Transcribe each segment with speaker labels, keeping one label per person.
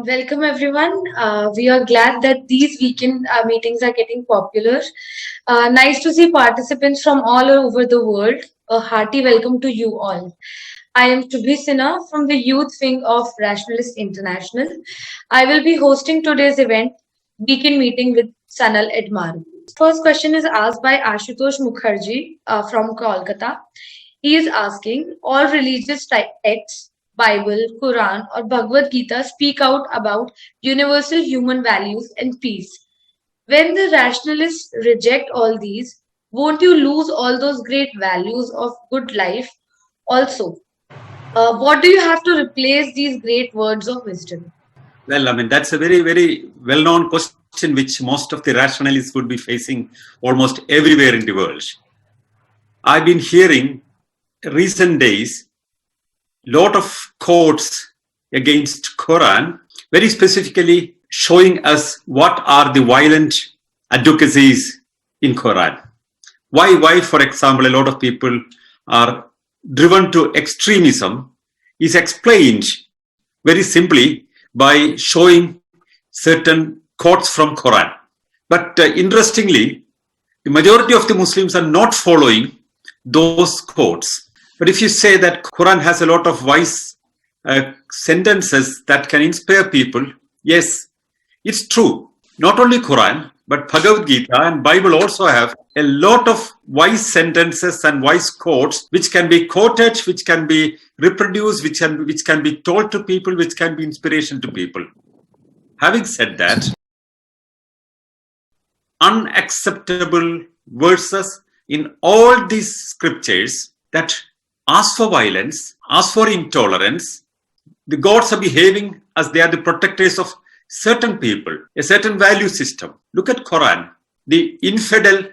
Speaker 1: Welcome everyone. We are glad that these weekend meetings are getting popular. Nice to see participants from all over the world. A hearty welcome to you all. I am Shubhi Sinha from the youth wing of Rationalist International. I will be hosting today's event, weekend meeting with Sanal Edamaruku. First question is asked by Ashutosh Mukherjee from Kolkata. He is asking, all religious texts, Bible, Quran, or Bhagavad Gita speak out about universal human values and peace. When the rationalists reject all these, won't you lose all those great values of good life? Also, what do you have to replace these great words of wisdom?
Speaker 2: Well, I mean, that's a very, very well-known question which most of the rationalists would be facing almost everywhere in the world. I've been hearing recent days lot of quotes against Quran, very specifically showing us what are the violent advocacies in Quran. Why, for example, a lot of people are driven to extremism is explained very simply by showing certain quotes from Quran. But interestingly, the majority of the Muslims are not following those quotes. But if you say that Quran has a lot of wise sentences that can inspire people, yes, it's true. Not only Quran, but Bhagavad Gita and Bible also have a lot of wise sentences and wise quotes which can be quoted, which can be reproduced, which can be told to people, which can be inspiration to people. Having said that, unacceptable verses in all these scriptures that ask for violence, ask for intolerance, the gods are behaving as they are the protectors of certain people, a certain value system. Look at Quran. The infidel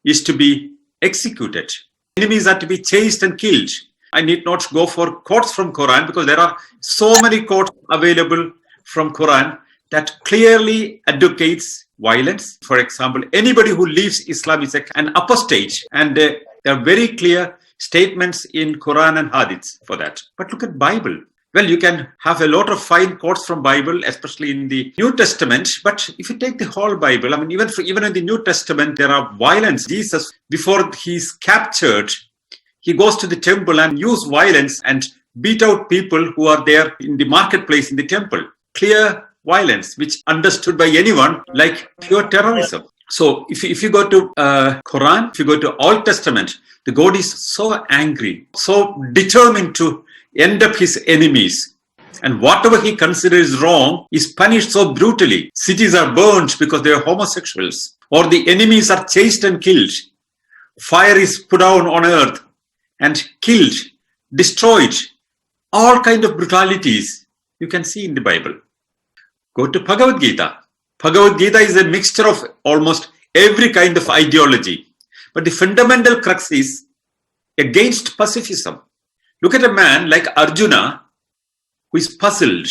Speaker 2: is to be executed. Enemies are to be chased and killed. I need not go for quotes from Quran because there are so many quotes available from Quran that clearly advocates violence. For example, anybody who leaves Islam is an apostate, and there are very clear statements in Quran and Hadiths for that. But look at Bible. Well, you can have a lot of fine quotes from Bible, especially in the New Testament. But if you take the whole Bible, I mean, even in the New Testament, there are violence. Jesus, before he's captured, he goes to the temple and use violence and beat out people who are there in the marketplace in the temple. Clear violence, which understood by anyone like pure terrorism. So if you go to Quran, if you go to Old Testament, the God is so angry, so determined to end up his enemies. And whatever he considers wrong is punished so brutally. Cities are burned because they are homosexuals, or the enemies are chased and killed. Fire is put down on earth and killed, destroyed. All kind of brutalities you can see in the Bible. Go to Bhagavad Gita. Bhagavad Gita is a mixture of almost every kind of ideology. But the fundamental crux is against pacifism. Look at a man like Arjuna, who is puzzled,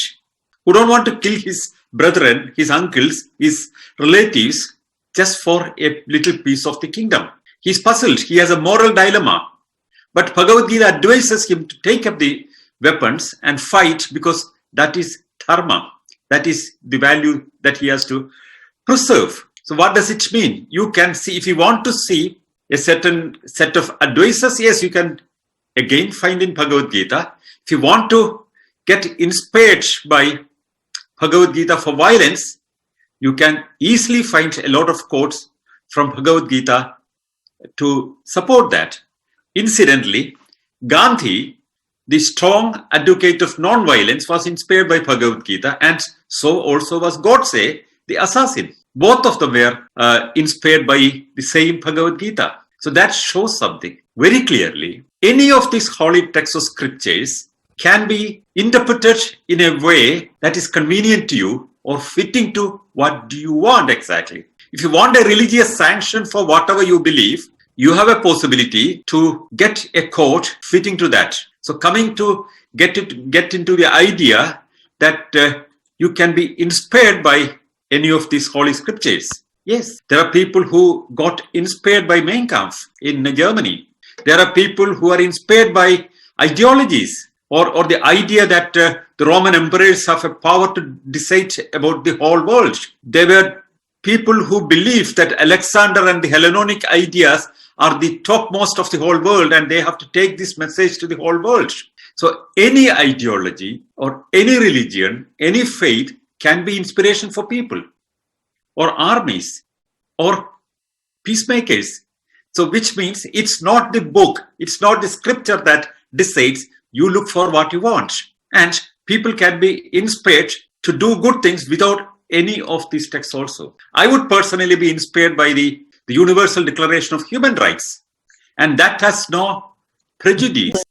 Speaker 2: who don't want to kill his brethren, his uncles, his relatives, just for a little piece of the kingdom. He's puzzled. He has a moral dilemma. But Bhagavad Gita advises him to take up the weapons and fight because that is dharma. That is the value that he has to preserve. So what does it mean? You can see, if you want to see a certain set of advices, yes, you can again find in Bhagavad Gita. If you want to get inspired by Bhagavad Gita for violence, you can easily find a lot of quotes from Bhagavad Gita to support that. Incidentally, Gandhi, the strong advocate of non-violence, was inspired by Bhagavad Gita, and so also was Godse, the assassin. Both of them were inspired by the same Bhagavad Gita. So that shows something very clearly. Any of these holy texts or scriptures can be interpreted in a way that is convenient to you or fitting to what do you want exactly. If you want a religious sanction for whatever you believe, you have a possibility to get a quote fitting to that. So coming to get into the idea that you can be inspired by any of these holy scriptures. Yes, there are people who got inspired by Mein Kampf in Germany. There are people who are inspired by ideologies or the idea that the Roman emperors have a power to decide about the whole world. They were people who believed that Alexander and the Hellenic ideas are the topmost of the whole world, and they have to take this message to the whole world. So any ideology or any religion, any faith can be inspiration for people or armies or peacemakers. So which means it's not the book, it's not the scripture that decides. You look for what you want. And people can be inspired to do good things without any of these texts also. I would personally be inspired by the Universal Declaration of Human Rights. And that has no prejudice.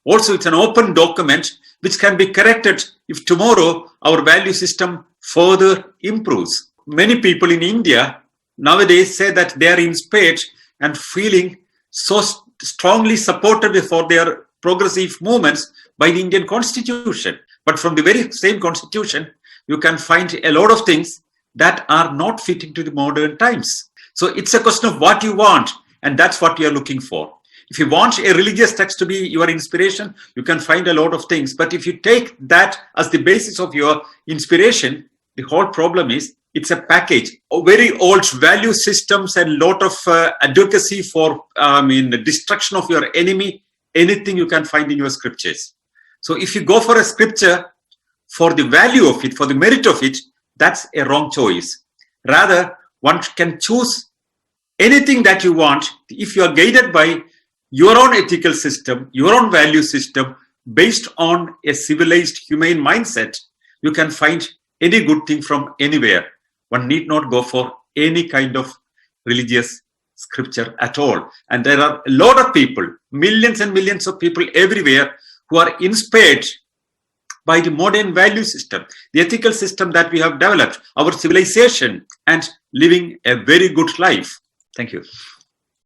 Speaker 2: Also, it's an open document which can be corrected if tomorrow our value system further improves. Many people in India nowadays say that they are inspired and feeling so strongly supported for their progressive movements by the Indian Constitution. But from the very same Constitution, you can find a lot of things that are not fitting to the modern times. So it's a question of what you want, and that's what you are looking for. If you want a religious text to be your inspiration, you can find a lot of things. But if you take that as the basis of your inspiration, the whole problem is it's a package. Very old value systems and lot of advocacy for the destruction of your enemy, anything you can find in your scriptures. So if you go for a scripture for the value of it, for the merit of it, that's a wrong choice. Rather, one can choose anything that you want if you are guided by your own ethical system, your own value system, based on a civilized, humane mindset. You can find any good thing from anywhere. One need not go for any kind of religious scripture at all. And there are a lot of people, millions and millions of people everywhere who are inspired by the modern value system, the ethical system that we have developed, our civilization, and living a very good life. Thank you.